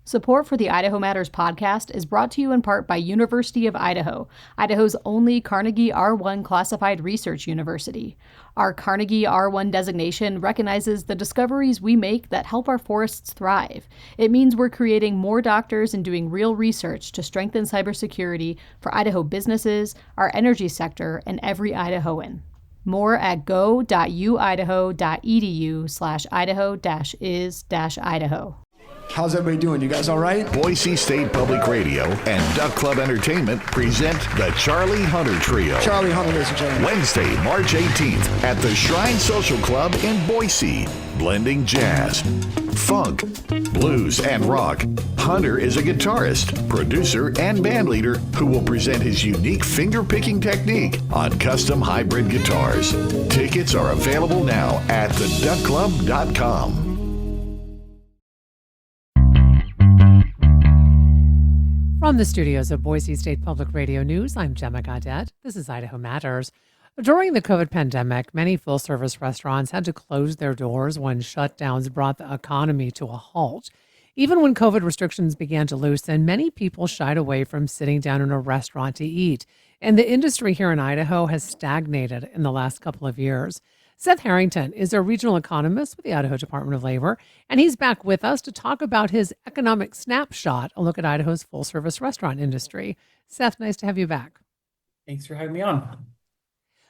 Support for the Idaho Matters podcast is brought to you in part by University of Idaho, Idaho's only Carnegie R1 classified research university. Our Carnegie R1 designation recognizes the discoveries we make that help our forests thrive. It means we're creating more doctors and doing real research to strengthen cybersecurity for Idaho businesses, our energy sector, and every Idahoan. More at go.uidaho.edu/Idaho-is-Idaho. How's everybody doing? You guys all right? Boise State Public Radio and Duck Club Entertainment present the Charlie Hunter Trio. Charlie Hunter, ladies and gentlemen. Wednesday, March 18th at the Shrine Social Club in Boise. Blending jazz, funk, blues, and rock. Hunter is a guitarist, producer, and bandleader who will present his unique finger-picking technique on custom hybrid guitars. Tickets are available now at theduckclub.com. From the studios of Boise State Public Radio News, I'm Gemma Gaudette. This is Idaho Matters. During the COVID pandemic, many full-service restaurants had to close their doors when shutdowns brought the economy to a halt. Even when COVID restrictions began to loosen, many people shied away from sitting down in a restaurant to eat. And the industry here in Idaho has stagnated in the last couple of years. Seth Harrington is a regional economist with the Idaho Department of Labor, and he's back with us to talk about his economic snapshot, a look at Idaho's full-service restaurant industry. Seth, nice to have you back. Thanks for having me on.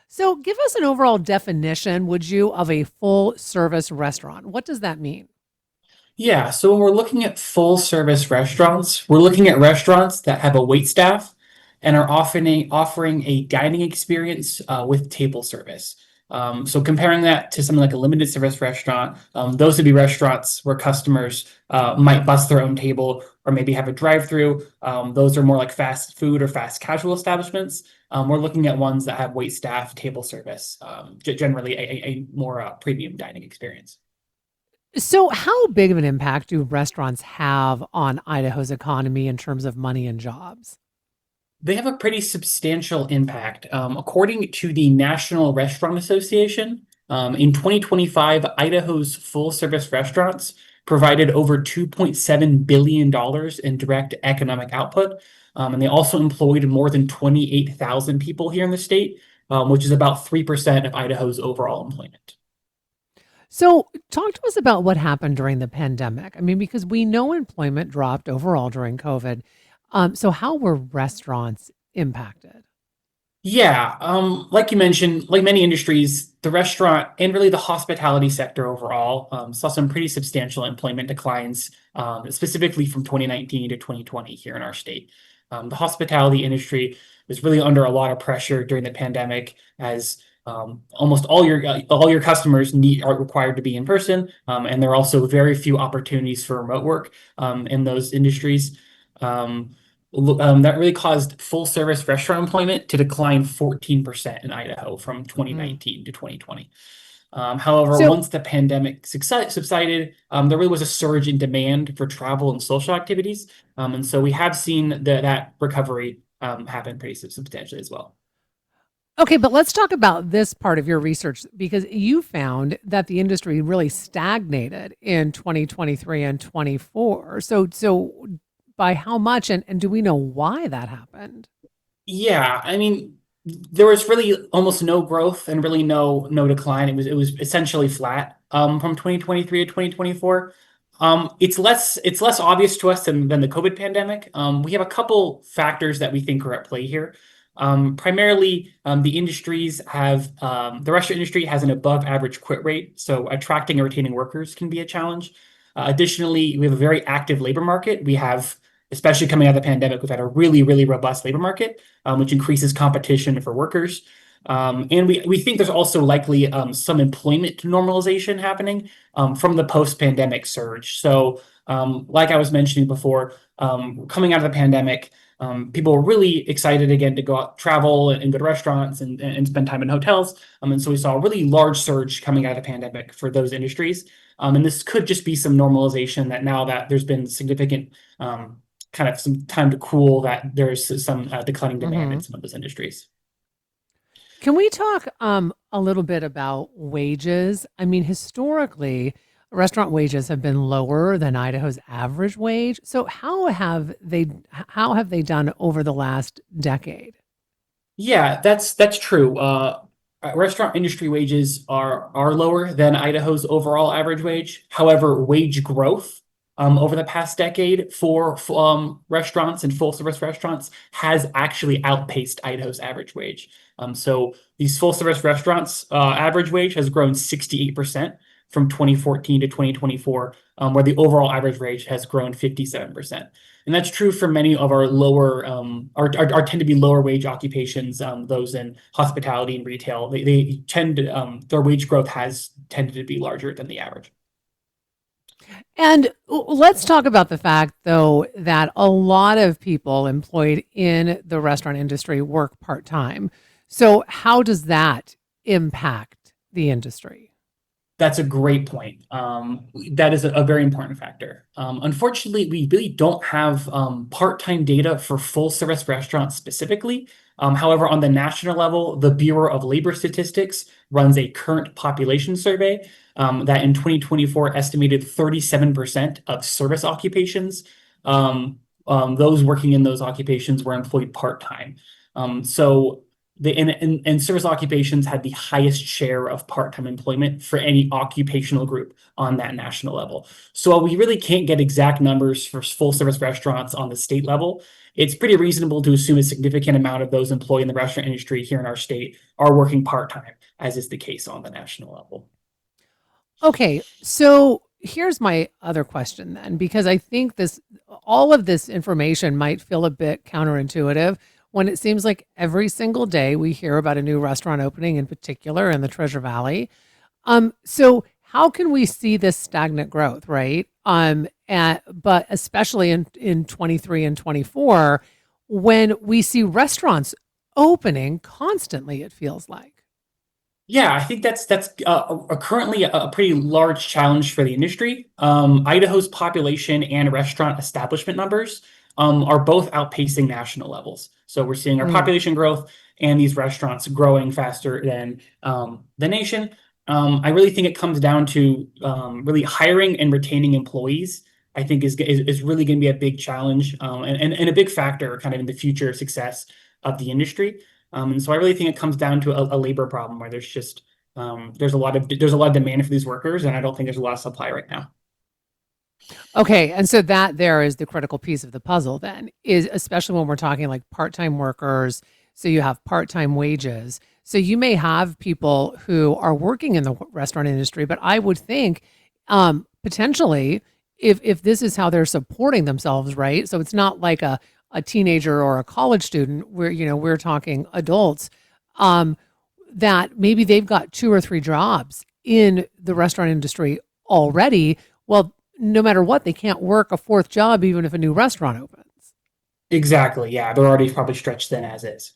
So give us an overall definition, would you, of a full-service restaurant? What does that mean? Yeah, so when we're looking at full-service restaurants, we're looking at restaurants that have a wait staff and are often offering a dining experience with table service. So comparing that to something like a limited service restaurant, those would be restaurants where customers might bus their own table or maybe have a drive-through. Those are more like fast food or fast casual establishments. We're looking at ones that have wait staff, table service, generally a more premium dining experience. So how big of an impact do restaurants have on Idaho's economy in terms of money and jobs? They have a pretty substantial impact. According to the National Restaurant Association, in 2025, Idaho's full-service restaurants provided over $2.7 billion in direct economic output. And they also employed more than 28,000 people here in the state, which is about 3% of Idaho's overall employment. So talk to us about what happened during the pandemic. I mean, because we know employment dropped overall during COVID. So how were restaurants impacted? Yeah, like you mentioned, like many industries, the restaurant and really the hospitality sector overall saw some pretty substantial employment declines, specifically from 2019 to 2020 here in our state. The hospitality industry was really under a lot of pressure during the pandemic as almost all your customers are required to be in person, and there are also very few opportunities for remote work in those industries. That really caused full service restaurant employment to decline 14% in Idaho from 2019 to 2020. However, once the pandemic subsided, there really was a surge in demand for travel and social activities. And so we have seen that recovery happen pretty substantially as well. Okay, but let's talk about this part of your research, because you found that the industry really stagnated in 2023 and 24. So by how much, and do we know why that happened? Yeah, I mean, there was really almost no growth and really no decline. It was essentially flat from 2023 to 2024. It's less obvious to us than the COVID pandemic. We have a couple factors that we think are at play here. Primarily, the restaurant industry has an above average quit rate, so attracting and retaining workers can be a challenge. Additionally, we have a very active labor market. We have, especially coming out of the pandemic, we've had a really, really robust labor market, which increases competition for workers. And we think there's also likely some employment normalization happening from the post-pandemic surge. So like I was mentioning before, coming out of the pandemic, people were really excited again to go out, travel and go to restaurants and spend time in hotels. And so we saw a really large surge coming out of the pandemic for those industries. And this could just be some normalization that now that there's been significant kind of some time to cool, that there's some declining demand in some of those industries. Can we talk a little bit about wages? I mean, historically, restaurant wages have been lower than Idaho's average wage. So how have they done over the last decade? Yeah, that's true. Restaurant industry wages are lower than Idaho's overall average wage. However, wage growth over the past decade for restaurants and full service restaurants has actually outpaced Idaho's average wage. So these full service restaurants average wage has grown 68% from 2014 to 2024, where the overall average wage has grown 57%. And that's true for many of our lower, our tend to be lower wage occupations, those in hospitality and retail. They tend to, their wage growth has tended to be larger than the average. And let's talk about the fact, though, that a lot of people employed in the restaurant industry work part time. So, how does that impact the industry? That's a great point. That is a very important factor. Unfortunately, we really don't have part-time data for full-service restaurants specifically. However, on the national level, the Bureau of Labor Statistics runs a current population survey that in 2024 estimated 37% of service occupations, those working in those occupations were employed part-time. So and service occupations had the highest share of part-time employment for any occupational group on that national level. So while we really can't get exact numbers for full service restaurants on the state level, it's pretty reasonable to assume a significant amount of those employed in the restaurant industry here in our state are working part-time, as is the case on the national level. Okay, so here's my other question then, because I think all of this information might feel a bit counterintuitive when it seems like every single day we hear about a new restaurant opening, in particular in the Treasure Valley. So how can we see this stagnant growth, right? But especially in 23 and 24, when we see restaurants opening constantly, it feels like. Yeah, I think that's currently a pretty large challenge for the industry. Idaho's population and restaurant establishment numbers are both outpacing national levels. So we're seeing our population growth and these restaurants growing faster than the nation. I really think it comes down to really hiring and retaining employees. I think is really going to be a big challenge and a big factor kind of in the future success of the industry. And so I really think it comes down to a labor problem where there's just there's a lot of demand for these workers, and I don't think there's a lot of supply right now. Okay, and so that there is the critical piece of the puzzle then, is especially when we're talking like part-time workers, so you have part-time wages. So you may have people who are working in the restaurant industry, but I would think potentially if this is how they're supporting themselves, right? So it's not like a teenager or a college student where, we're talking adults, that maybe they've got 2 or 3 jobs in the restaurant industry already. Well, no matter what, they can't work a 4th job even if a new restaurant opens. Exactly. Yeah, they're already probably stretched thin as is.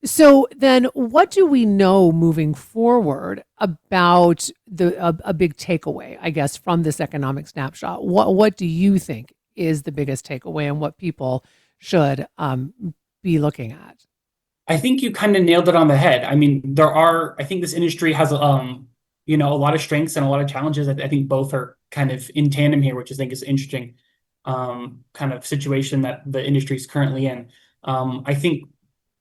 So then what do we know moving forward about a big takeaway, I guess, from this economic snapshot? What do you think is the biggest takeaway and what people should be looking at? I think you kind of nailed it on the head. I mean, I think this industry has a lot of strengths and a lot of challenges. I think both are kind of in tandem here, which I think is an interesting kind of situation that the industry is currently in. I think,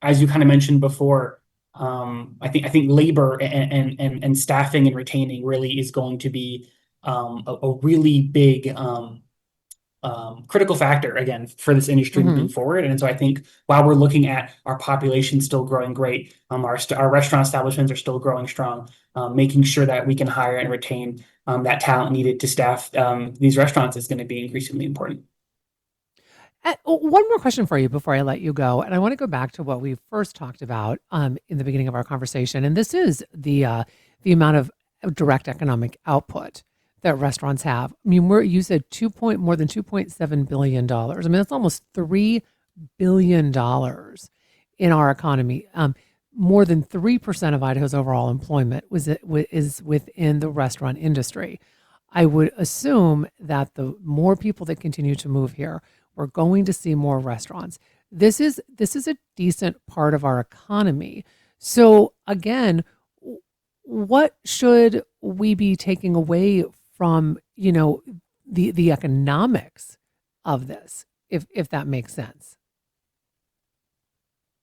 as you kind of mentioned before, I think labor and staffing and retaining really is going to be a really big critical factor again for this industry moving forward. And so I think while we're looking at our population still growing great, our restaurant establishments are still growing strong, making sure that we can hire and retain that talent needed to staff these restaurants is going to be increasingly important. One more question for you before I let you go. And I want to go back to what we first talked about in the beginning of our conversation. And this is the amount of direct economic output that restaurants have. I mean, you said more than $2.7 billion. I mean, that's almost $3 billion in our economy. More than 3% of Idaho's overall employment is within the restaurant industry. I would assume that the more people that continue to move here, we're going to see more restaurants. This is a decent part of our economy. So again, what should we be taking away from, the economics of this, if that makes sense?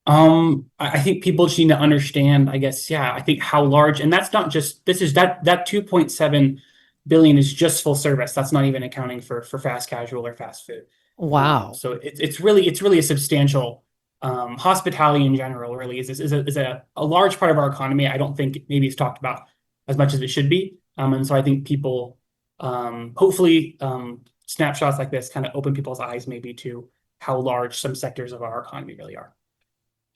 I think people just need to understand, I guess, yeah, I think how large, and that's not just, this is that 2.7 billion is just full service. That's not even accounting for fast casual or fast food. Wow. So it's really a substantial, hospitality in general really is a large part of our economy. I don't think maybe it's talked about as much as it should be. And so I think people, hopefully, snapshots like this kind of open people's eyes maybe to how large some sectors of our economy really are.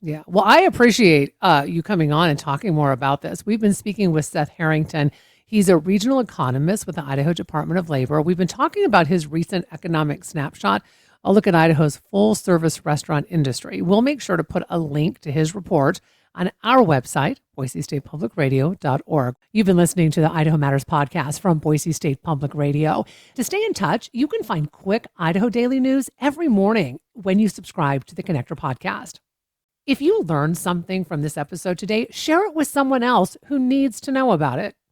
Yeah. Well, I appreciate you coming on and talking more about this. We've been speaking with Seth Harrington. He's a regional economist with the Idaho Department of Labor. We've been talking about his recent economic snapshot, a look at Idaho's full service restaurant industry. We'll make sure to put a link to his report on our website, boisestatepublicradio.org. You've been listening to the Idaho Matters podcast from Boise State Public Radio. To stay in touch, you can find quick Idaho daily news every morning when you subscribe to the Connector podcast. If you learned something from this episode today, share it with someone else who needs to know about it.